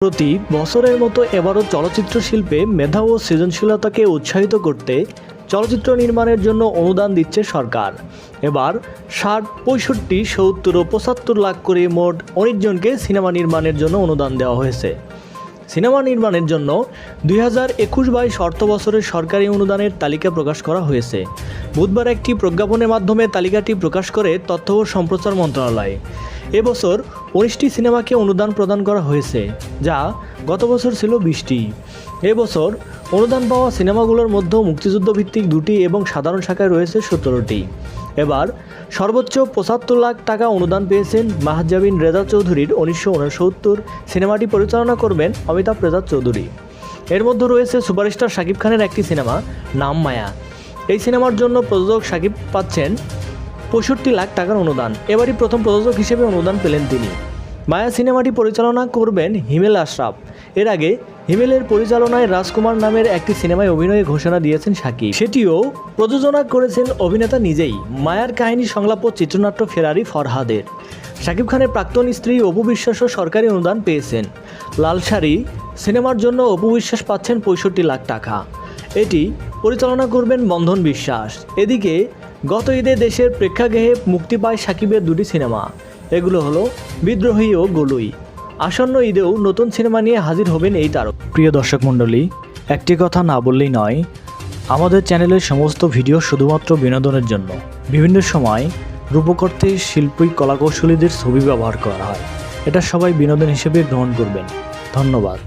প্রতি বছরের মতো এবারও চলচ্চিত্র শিল্পে মেধা ও সৃজনশীলতাকে উৎসাহিত করতে চলচ্চিত্র নির্মাণের জন্য অনুদান দিচ্ছে সরকার। এবার ৬০, ৬৫, ৭০ ও ৭৫ লাখ করে মোট ১৯ জনকে সিনেমা নির্মাণের জন্য অনুদান দেওয়া হয়েছে। সিনেমা নির্মাণের জন্য ২০২১-২২ অর্থ বছরের সরকারি অনুদানের তালিকা প্রকাশ করা হয়েছে। বুধবার একটি প্রজ্ঞাপনের মাধ্যমে তালিকাটি প্রকাশ করে তথ্য ও সম্প্রচার মন্ত্রণালয়। এবছর ১৯টি সিনেমাকে অনুদান প্রদান করা হয়েছে, যা গত বছর ছিল ২০টি। এবছর অনুদান পাওয়া সিনেমাগুলোর মধ্যে মুক্তিযুদ্ধ ভিত্তিক 2টি এবং সাধারণ শাখায় রয়েছে 17টি। এবার সর্বোচ্চ ৭৫ লাখ টাকা অনুদান পেয়েছেন মাহজাবিন রেজা চৌধুরীর ১৯৬৯ সিনেমাটি পরিচালনা করবেন অমিতাভ রেজা চৌধুরী। এর মধ্যে রয়েছে সুপারস্টার শাকিব খানের একটি সিনেমা নাম মায়া। এই সিনেমার জন্য প্রযোজক শাকিব পাচ্ছেন ৬৫ লাখ টাকার অনুদান। এবারই প্রথম প্রযোজক হিসেবে অনুদান পেলেন তিনি। মায়া সিনেমাটি পরিচালনা করবেন হিমেল আশরাফ। এর আগে হিমেলের পরিচালনায় রাজকুমার নামের একটি সিনেমায় অভিনয়ের ঘোষণা দিয়েছেন শাকিব, সেটিও প্রযোজনা করেছেন অভিনেতা নিজেই। মায়ার কাহিনী সংলাপ ও চিত্রনাট্য ফেরারি ফরহাদের। শাকিব খানের প্রাক্তন স্ত্রী অপু বিশ্বাসও সরকারি অনুদান পেয়েছেন। লাল শাড়ি সিনেমার জন্য অপু বিশ্বাস পাচ্ছেন ৬৫ লাখ টাকা। এটি পরিচালনা করবেন বন্ধন বিশ্বাস। এদিকে গত ঈদে দেশের প্রেক্ষাগৃহে মুক্তি পায় শাকিবের 2টি সিনেমা। এগুলো হলো বিদ্রোহী ও গলুই। আসন্ন ঈদেও নতুন সিনেমা নিয়ে হাজির হবেন এই তারকা। প্রিয় দর্শক মণ্ডলী, একটি কথা না বললেই নয়, আমাদের চ্যানেলের সমস্ত ভিডিও শুধুমাত্র বিনোদনের জন্য। বিভিন্ন সময় রূপকর্তে শিল্পী কলাকৌশলীদের ছবি ব্যবহার করা হয়, এটা সবাই বিনোদন হিসেবে গ্রহণ করবেন। ধন্যবাদ।